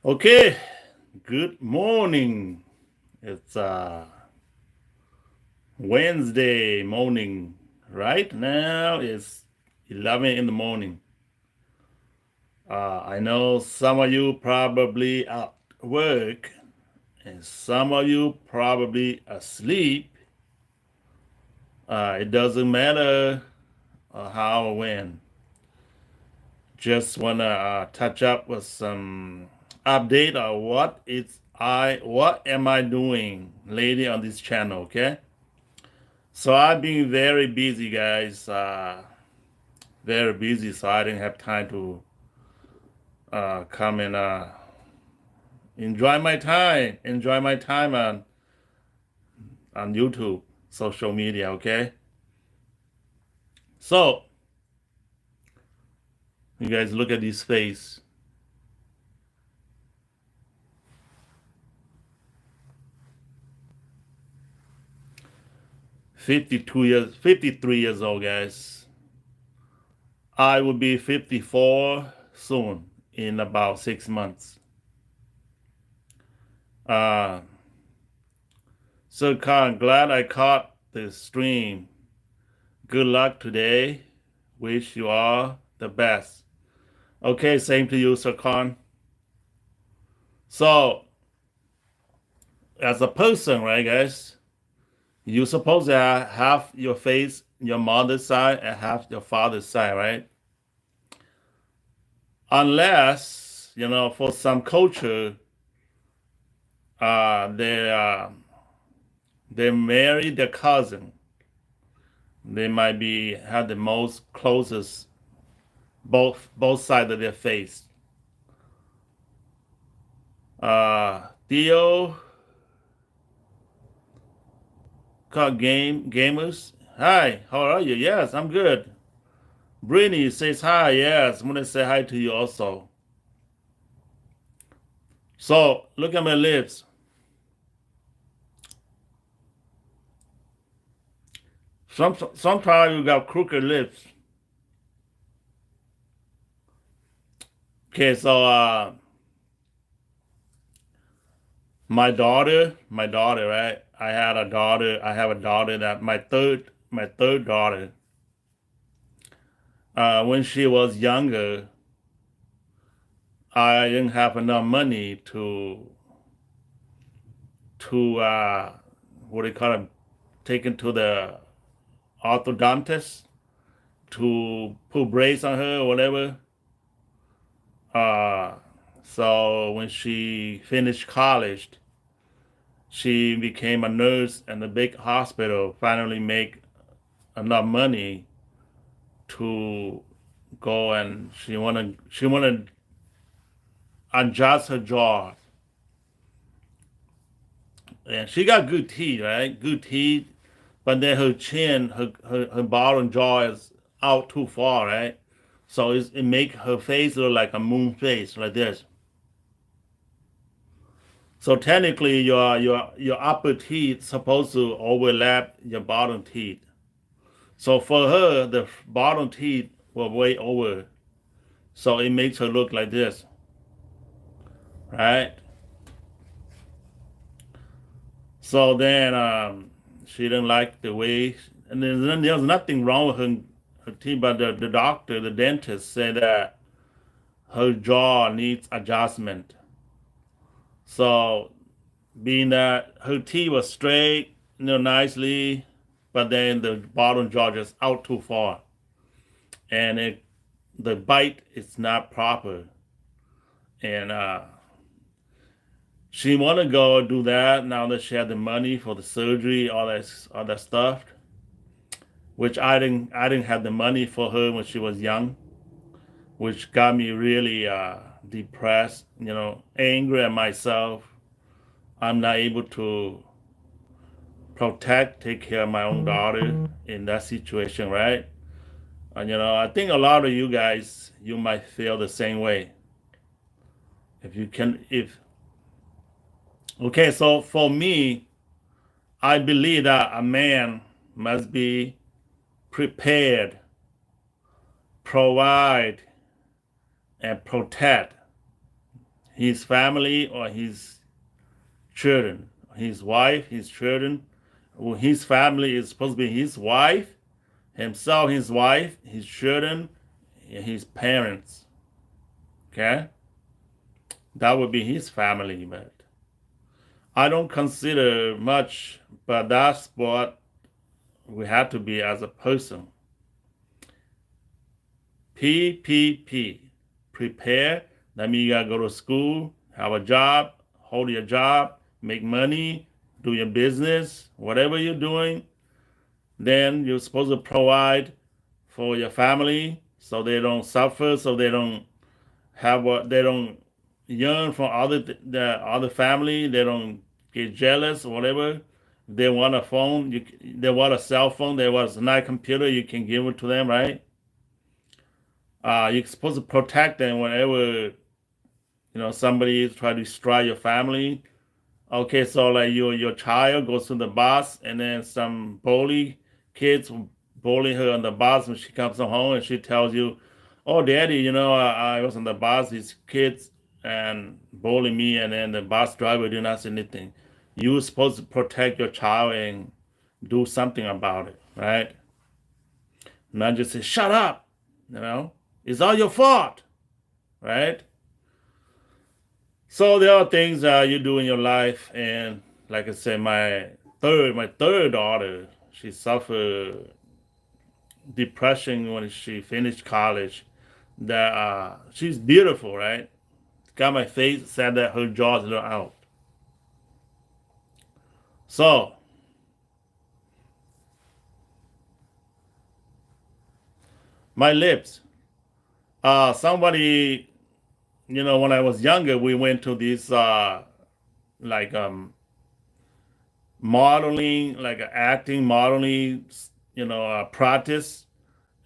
Okay, good morning. It's Wednesday morning. Right now it's 11 in the morning. I know some of you probably at work and some of you probably asleep. It doesn't matter how or when. Just wanna touch up with some update on what am I doing lately on this channel, okay? So I've been very busy, guys. Very busy, so I didn't have time to come and enjoy my time on YouTube, social media. Okay, so you guys look at this face. 53 years old, guys. I will be 54 soon in about 6 months. Uh, so glad I caught the stream. Good luck today. Wish you all the best. Okay, same to you, Sir Khan. So, as a person, right, guys, you supposed to have your face your mother's side and have your father's side, right? Unless, for some culture, they marry their cousin. They might be have the most closest both sides of their face. Theo gamers. Hi, how are you? Yes, I'm good. Brittany says hi. Yes, I'm gonna say hi to you also. So look at my lips. Sometimes you got crooked lips. Okay, so my daughter, right? I had a daughter. I have a daughter that my third daughter. When she was younger, I didn't have enough money to what do you call it? Taken to the orthodontist to put brace on her or whatever. Uh, so when she finished college, she became a nurse in a big hospital. Finally, make enough money to go and she wanna adjust her jaw, and she got good teeth, right? Good teeth, but then her chin, her bottom jaw is out too far, right? So it make her face look like a moon face, like this. So technically, your upper teeth supposed to overlap your bottom teeth. So for her, the bottom teeth were way over, so it makes her look like this, right? So then she didn't like the way, and then there's nothing wrong with her teeth, but the doctor, the dentist, said that her jaw needs adjustment. So being that her teeth was straight, nicely, but then the bottom jaw just out too far, and the bite is not proper, and she want to go do that now that she had the money for the surgery, all that stuff, which I didn't have the money for her when she was young, which got me really depressed, angry at myself. I'm not able to take care of my own daughter in that situation, right? And I think a lot of you guys, you might feel the same way. If okay, so for me, I believe that a man must be prepared, provide, and protect his family or his children, his wife, his children. Well, his family is supposed to be his wife, himself, his wife, his children, and his parents. Okay? That would be his family, but I don't consider much, but that's what we have to be as a person. PPP. Prepare. That means you gotta go to school, have a job, hold your job, make money, do your business, whatever you're doing. Then you're supposed to provide for your family so they don't suffer, so they don't have what they don't yearn for the other family. They don't get jealous or whatever. They want a phone, they want a cell phone, they want a nice computer, you can give it to them, right? You're supposed to protect them whenever somebody is trying to destroy your family. Okay, so like your child goes to the bus and then some bully kids bully her on the bus when she comes home and she tells you, "Oh, daddy, I was on the bus, these kids and bully me," and then the bus driver did not say anything. You're supposed to protect your child and do something about it, right? Not just say, "Shut up," it's all your fault, right? So there are things you do in your life, and like I said, my third daughter, she suffered depression when she finished college. That she's beautiful, right? Got my face, said that her jaw's not out. So my lips. Somebody, when I was younger, we went to this like modeling, like acting modeling, practice,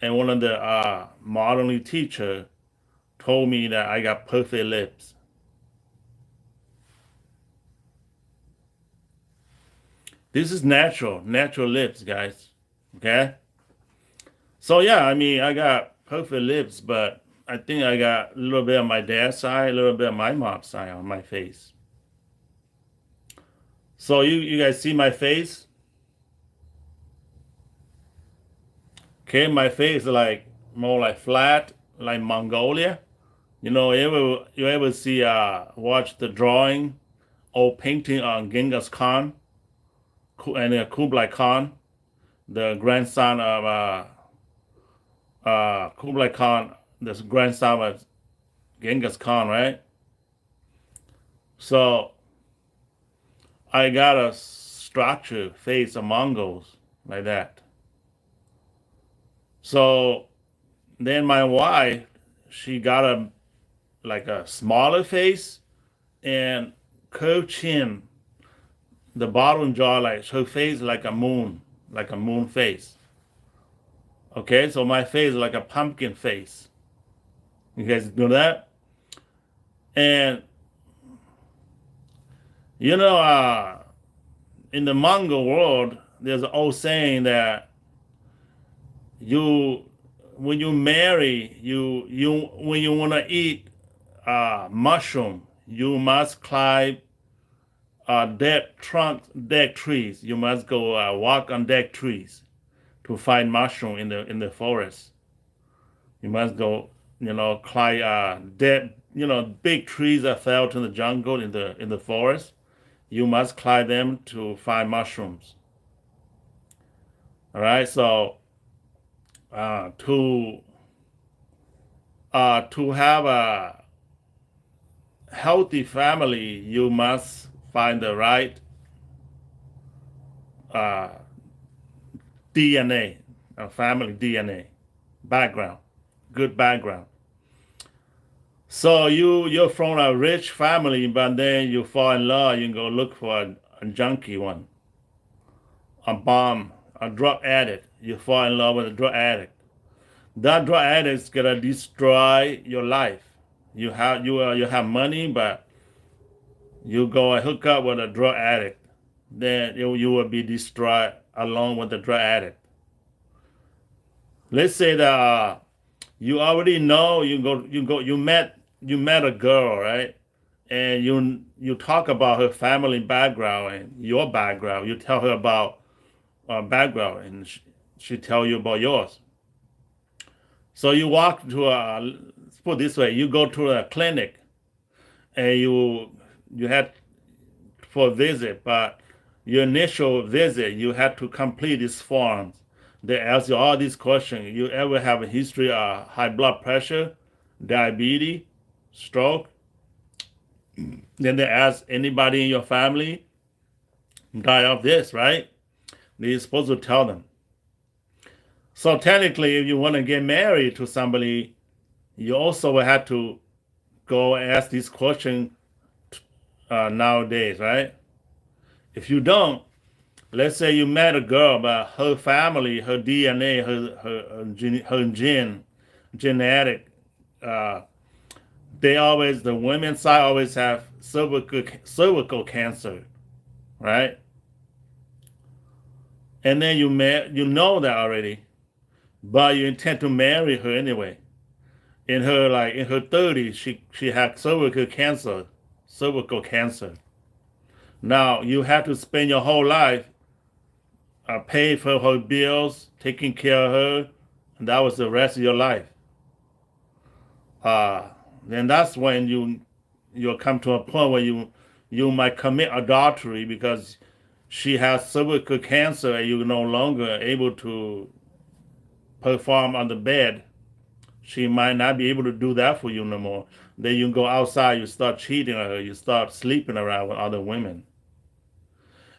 and one of the modeling teacher told me that I got perfect lips. This is natural lips, guys. Okay, so yeah, I mean, I got perfect lips, but I think I got a little bit of my dad's side, a little bit of my mom's side on my face. So you guys see my face? Okay, my face is like more like flat, like Mongolia. You ever see watch the drawing or painting on Genghis Khan and Kublai Khan, the grandson of Kublai Khan, the grandson of Genghis Khan, right? So I got a structured face of Mongols like that. So then my wife, she got a smaller face and curved chin, the bottom jaw, like her face like a moon face. Okay, so my face is like a pumpkin face. You guys know that? And you know, in the Mongol world, there's an old saying that you when you marry, you when you want to eat mushroom, you must climb dead trees. You must go walk on dead trees to find mushroom in the forest. You must go, climb dead, big trees that fell to the jungle in the forest. You must climb them to find mushrooms. All right, so to have a healthy family, you must find the right uh, DNA, family DNA background, good background. So you're from a rich family, but then you fall in love. You go look for a junkie one, a bomb, a drug addict. You fall in love with a drug addict. That drug addict is gonna destroy your life. You have money, but you go and hook up with a drug addict, then you will be destroyed along with the drug addict. Let's say that you already know you met a girl, right? and you talk about her family background and your background. You tell her about background, and she tell you about yours. So you walk to a, let's put it this way, you go to a clinic and you had for a visit, but your initial visit you had to complete these forms. They ask you all these questions. You ever have a history of high blood pressure, diabetes, stroke? Then they ask anybody in your family die of this, right? They're supposed to tell them. So technically, if you want to get married to somebody, you also will have to go ask these questions nowadays, right? If you don't, let's say you met a girl, but her family, her DNA, her genetic, uh, they always, the women's side always have cervical cancer, right? And then you know that already, but you intend to marry her anyway. In her 30s, she had cervical cancer. Now you have to spend your whole life paying for her bills, taking care of her, and that was the rest of your life. Uh, then that's when you'll come to a point where you might commit adultery because she has cervical cancer and you're no longer able to perform on the bed. She might not be able to do that for you no more. Then you go outside, you start cheating on her, you start sleeping around with other women.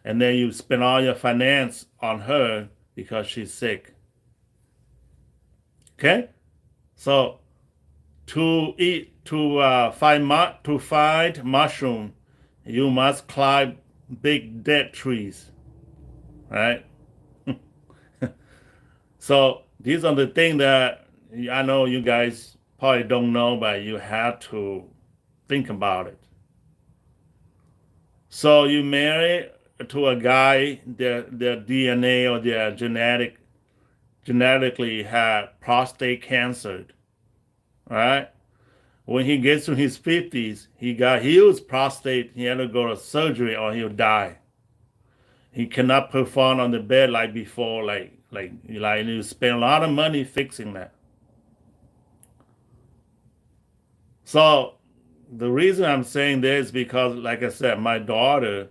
And then you spend all your finance on her because she's sick. Okay? So to find mushroom, you must climb big dead trees. Right? So these are the things that I know you guys probably don't know, but you have to think about it. So you marry to a guy, their DNA or their genetically had prostate cancer, right? When he gets to his 50s, he got huge prostate. He had to go to surgery or he'll die. He cannot perform on the bed like before, like you spend a lot of money fixing that. So the reason I'm saying this is because, like I said, my daughter,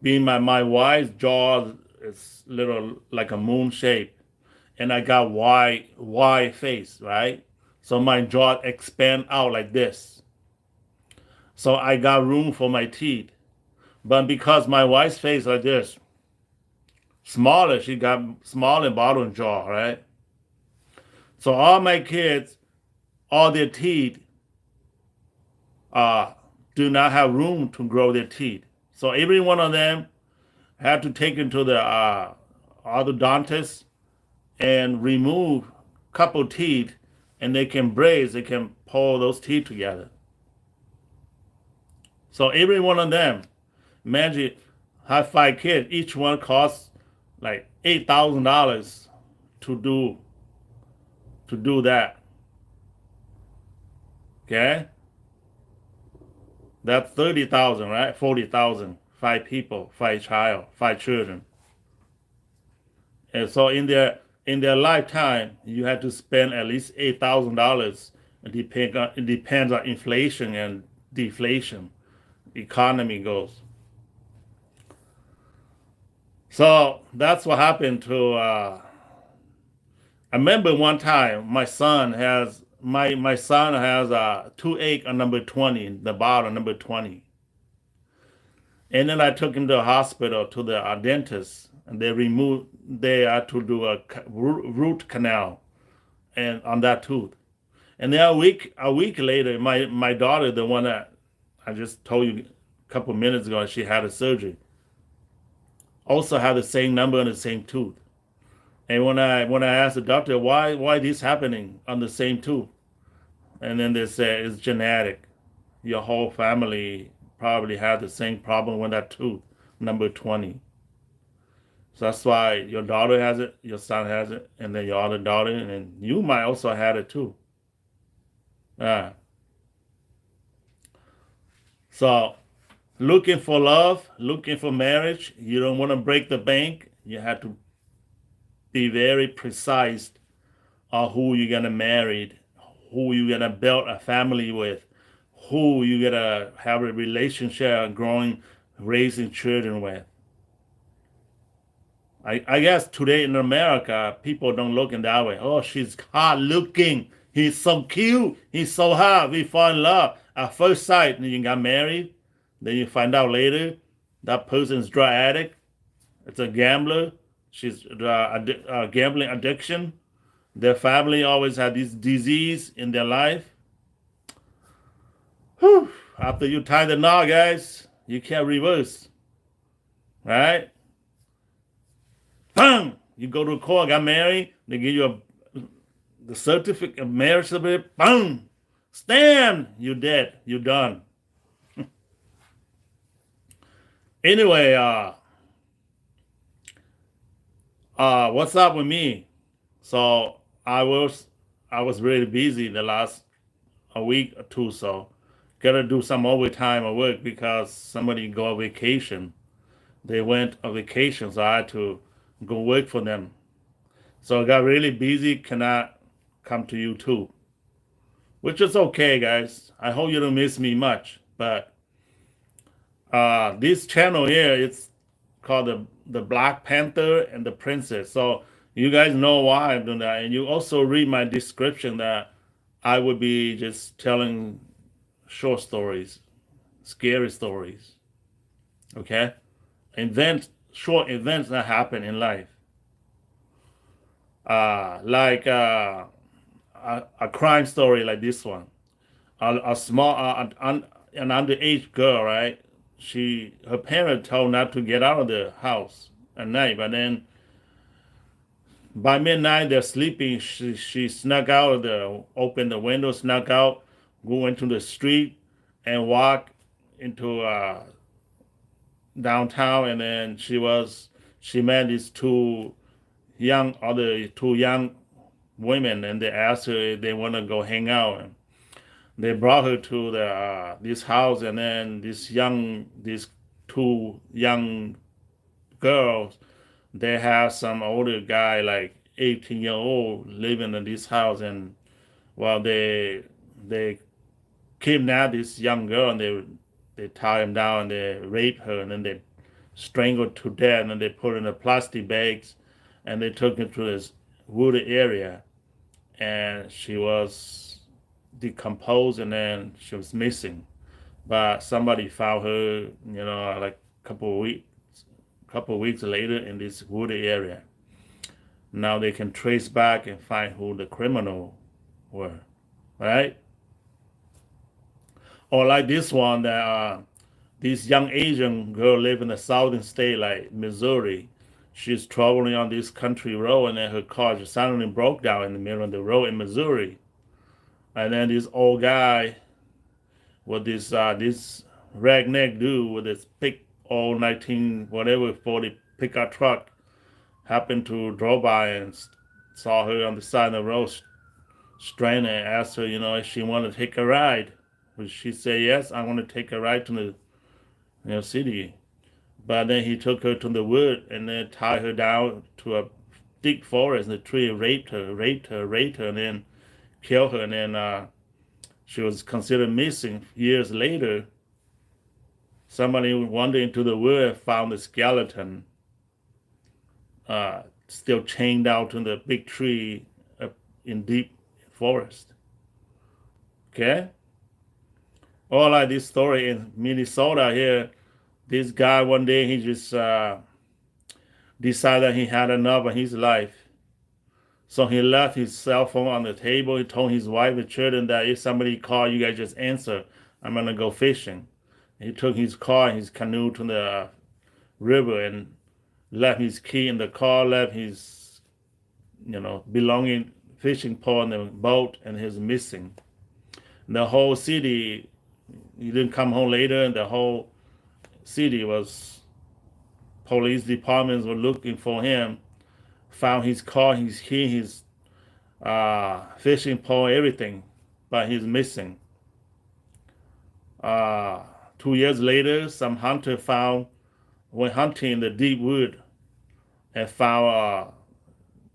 being my wife's jaw is little like a moon shape, and I got wide face, right? So my jaw expand out like this. So I got room for my teeth. But because my wife's face like this, smaller, she got smaller bottom jaw, right? So all my kids, all their teeth uh, do not have room to grow their teeth. So every one of them had to take into the orthodontist and remove a couple teeth, and they can brace, they can pull those teeth together. So every one of them, imagine, have 5 kids, each one costs like $8,000 to do that. Okay, that's 30,000, right? 40,000, 5 people, 5 children, and so in their lifetime, you have to spend at least $8,000. It depends on inflation and deflation. Economy goes. So that's what happened to. I remember one time my son has a toothache on number 20, the bottom number 20, and then I took him to the hospital to the dentist, and they had to do a root canal and on that tooth. And then a week later, my daughter, the one that I just told you a couple minutes ago, she had a surgery, also had the same number on the same tooth. And when I asked the doctor why this happening on the same tooth, and then they said it's genetic. Your whole family probably had the same problem with that tooth, number 20. So that's why your daughter has it, your son has it, and then your other daughter, and you might also have it too. Uh, So looking for love, looking for marriage, you don't want to break the bank. You have to be very precise on who you're gonna marry, who you're gonna build a family with, who you're gonna have a relationship, growing, raising children with. I guess today in America, people don't look in that way. Oh, she's hot looking. He's so cute. He's so hot. We fall in love at first sight. And you got married. Then you find out later that person's drug addict. It's a gambler. She's gambling addiction. Their family always had this disease in their life. Whew. After you tie the knot, guys, you can't reverse. Right? Bang! You go to court, got married, they give you the certificate of marriage certificate, boom! Stand! You're dead. You're done. Anyway, what's up with me? So I was really busy the last a week or two, so gotta do some overtime at work because somebody go on vacation. They went on vacation, so I had to go work for them. So I got really busy, cannot come to you too. Which is okay, guys. I hope you don't miss me much. But this channel here, it's called the Black Panther and the Princess. So you guys know why I'm doing that. And you also read my description that I would be just telling short stories, scary stories. Okay? Short events that happen in life. Like a crime story like this one. A small, an underage girl, right? Her parents told not to get out of the house at night, but then by midnight they're sleeping. She snuck out of opened the window, snuck out, go into the street, and walk into downtown, and then she met these two young women, and they asked her if they want to go hang out. And they brought her to this house, and then these two young girls, they have some older guy like 18-year-old living in this house, and well, they kidnapped this young girl, and they tie him down, and they rape her, and then they strangled to death, and then they put her in the plastic bags, and they took her to this wooded area, and she was decomposed, and then she was missing. But somebody found her, like couple of weeks later in this wooded area. Now they can trace back and find who the criminal were, right? Or like this one that this young Asian girl live in the southern state like Missouri. She's traveling on this country road, and then her car just suddenly broke down in the middle of the road in Missouri. And then this old guy with this ragneck dude with this big old 19 whatever 40 pickup truck happened to drive by and saw her on the side of the road stranded, and asked her, if she wanted to take a ride. But she said, yes, I want to take a ride to the city. But then he took her to the wood and then tied her down to a thick forest. The tree raped her, and then killed her. And then she was considered missing. Years later, somebody wandered into the wood, found the skeleton, still chained out to the big tree in deep forest. Okay? Or like this story in Minnesota here, this guy one day, he just decided he had enough of his life. So he left his cell phone on the table. He told his wife and children that if somebody call, you guys just answer. I'm going to go fishing. He took his car and his canoe to the river and left his key in the car, left his, belonging fishing pole in the boat, and he's missing. The whole city, he didn't come home later, and the whole city was, police departments were looking for him, found his car, his key, his fishing pole, everything, but he's missing. 2 years later, some hunter went hunting in the deep wood and found a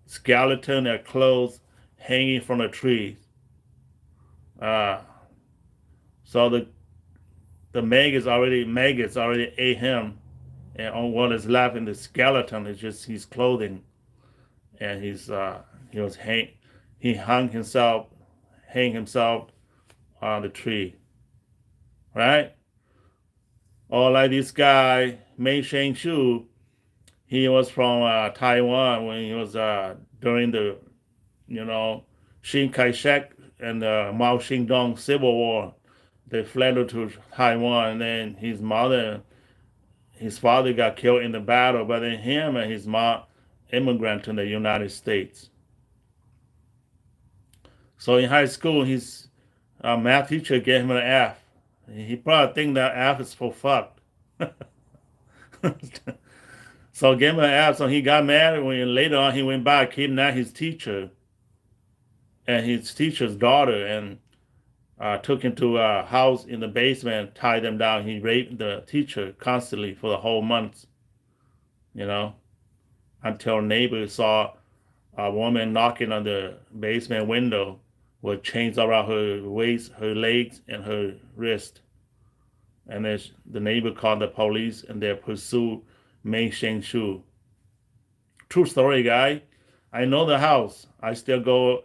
skeleton and clothes hanging from a tree. Uh, so the maggots already ate him, and on what is left in the skeleton is just his clothing, and he hung himself on the tree, right? Or like this guy Mei Sheng Shu, he was from Taiwan when he was during the you know Chiang Kai-shek and the Mao Zedong Civil War. They fled to Taiwan, and then his father got killed in the battle, but then him and his mom immigrant to the United States. So in high school, his math teacher gave him an F. He probably think that F is for fucked. So gave him an F. So he got mad when later on he went back, kidnapped his teacher and his teacher's daughter, and took him to a house in the basement, tied them down. He raped the teacher constantly for the whole month, you know, until neighbors saw a woman knocking on the basement window with chains around her waist, her legs, and her wrist. And then the neighbor called the police, and they pursued Mei Sheng Shu. True story, guy. I know the house. I still go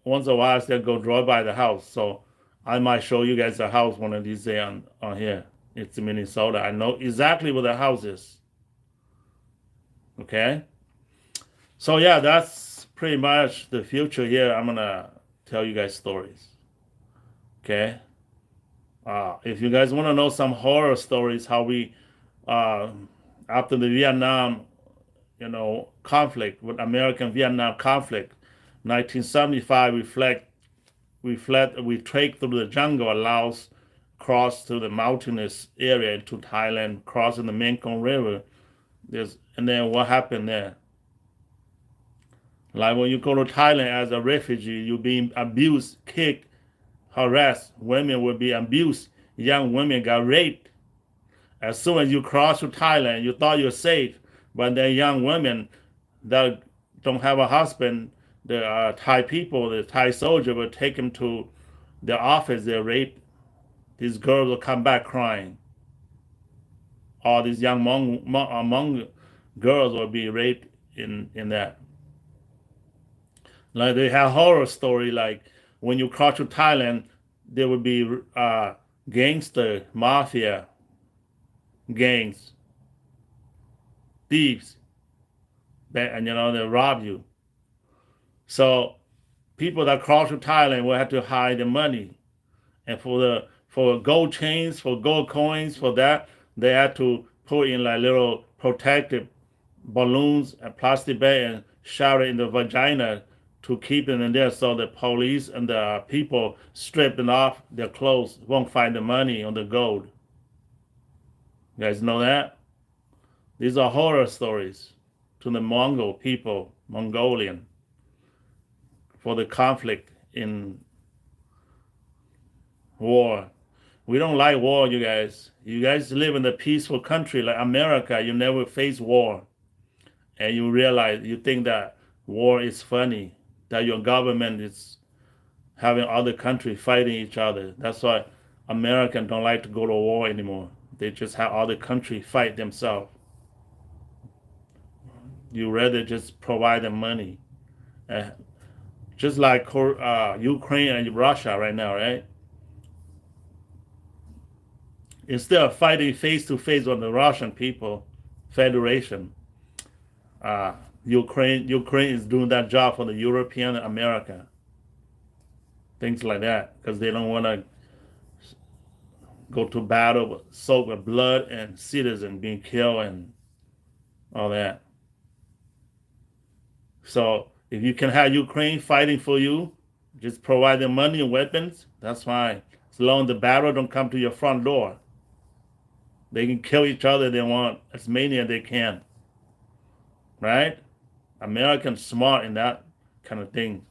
once in a while. I still go drive by the house. So I might show you guys the house one of these days on here. It's in Minnesota. I know exactly where the house is. Okay? So yeah, that's pretty much the future here. I'm going to tell you guys stories. Okay? If you guys want to know some horror stories, how we, after the Vietnam, conflict, with American-Vietnam conflict, 1975, we trekked through the jungle, Laos, crossed through the mountainous area into Thailand, crossing the Mekong River. And then what happened there? Like when you go to Thailand as a refugee, you're being abused, kicked, harassed. Women will be abused. Young women got raped. As soon as you cross to Thailand, you thought you're safe, but then young women that don't have a husband, the Thai people, the Thai soldier will take them to their office. They're raped. These girls will come back crying. All these young Hmong girls will be raped in that. Like they have horror story. Like when you cross to Thailand, there would be gangster, mafia, gangs, thieves, and they rob you. So people that cross to Thailand will have to hide the money, and for gold chains, for gold coins, for that they had to put in like little protective balloons and plastic bag and shove it in the vagina to keep them in there, so the police and the people stripping off their clothes won't find the money on the gold. You guys know that? These are horror stories to the Mongol people, Mongolian, for the conflict in war. We don't like war, you guys. You guys live in a peaceful country like America. You never face war. And you think that war is funny, that your government is having other countries fighting each other. That's why Americans don't like to go to war anymore. They just have other countries fight themselves. You rather just provide them money. Just like Ukraine and Russia right now, right? Instead of fighting face to face with the Russian people, Federation, Ukraine is doing that job for the European America. Things like that, because they don't want to go to battle soaked with blood and citizens being killed and all that. So if you can have Ukraine fighting for you, just provide them money and weapons, that's fine. As long as the battle don't come to your front door. They can kill each other. They want as many as they can. Right? Americans smart in that kind of thing.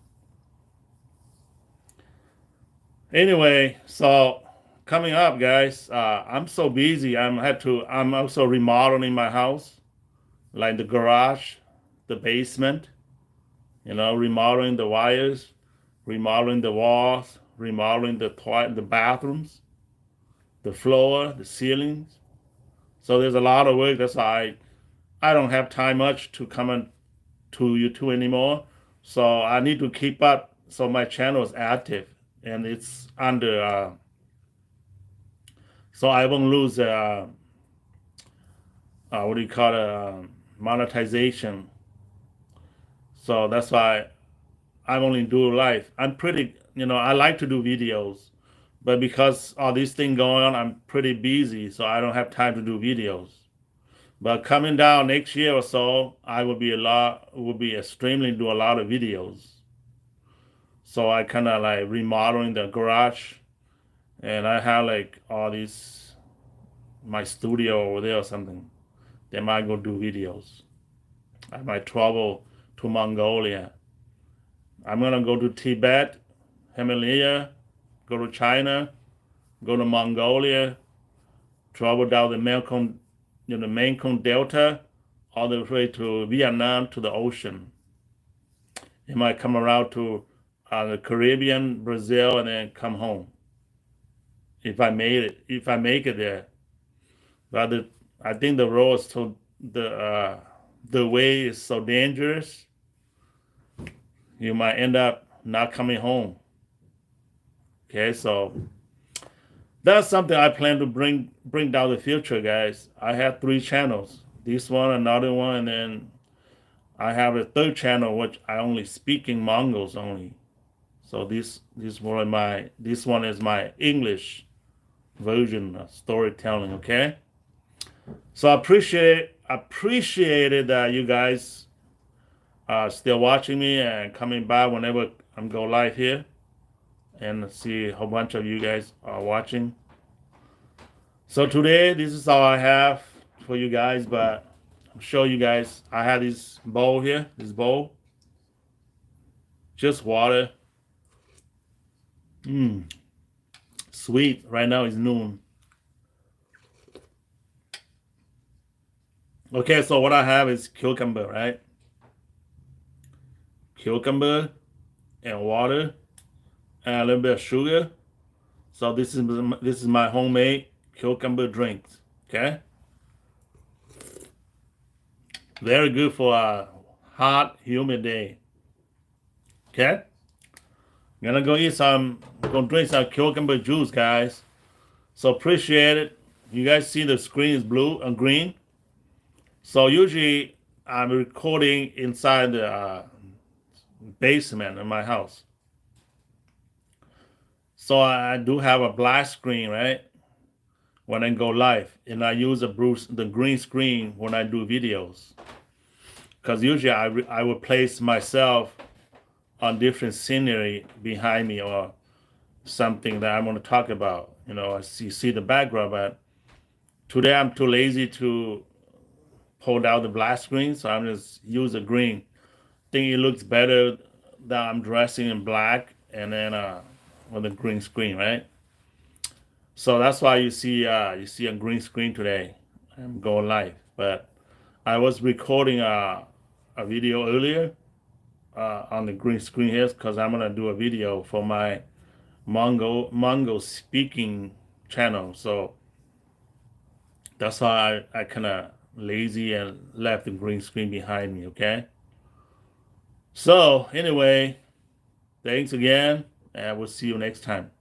Anyway, so coming up, guys. I'm so busy. I'm also remodeling my house, like the garage, the basement. Remodeling the wires, remodeling the walls, remodeling the bathrooms, the floor, the ceilings. So there's a lot of work. That's why I don't have time much to come on to YouTube anymore. So I need to keep up so my channel is active and it's under so I won't lose what do you call it, monetization. So that's why I only do live. I'm pretty, I like to do videos, but because all these things going on, I'm pretty busy, so I don't have time to do videos. But coming down next year or so, I will be extremely do a lot of videos. So I kind of like remodeling the garage, and I have like all these my studio over there or something. They might go do videos. I might travel to Mongolia. I'm gonna go to Tibet, Himalaya, go to China, go to Mongolia, travel down the Mekong, the Mekong Delta, all the way to Vietnam to the ocean. It might come around to the Caribbean, Brazil, and then come home if I made it. If I make it there, but I think the road is so the way is so dangerous. You might end up not coming home. Okay, so that's something I plan to bring down the future, guys. I have 3 channels. This one, another one, and then I have a third channel which I only speak in Mongols only. So this one is my English version of storytelling. Okay, so I appreciate it that you guys are still watching me and coming by whenever I'm go live here, and see a whole bunch of you guys are watching. So today, this is all I have for you guys, but I'll show you guys. I have this bowl here, just water. Sweet. Right now it's noon. Okay, so what I have is cucumber, right? Cucumber and water and a little bit of sugar. So this is my homemade cucumber drinks. Okay, very good for a hot, humid day. Okay, gonna gonna drink some cucumber juice, guys. So appreciate it. You guys see the screen is blue and green. So usually I'm recording inside the basement in my house. So I do have a black screen, right? When I go live, and I use the green screen when I do videos. Because usually I will place myself on different scenery behind me or something that I want to talk about. I see the background, but today I'm too lazy to pull down the black screen, so I'm just use the green. Think it looks better that I'm dressing in black and then with a green screen, right? So that's why you see a green screen today. I'm going live, but I was recording a video earlier on the green screen here because I'm gonna do a video for my Mongol speaking channel. So that's why I kind of lazy and left the green screen behind me. Okay. So anyway, thanks again, and we'll see you next time.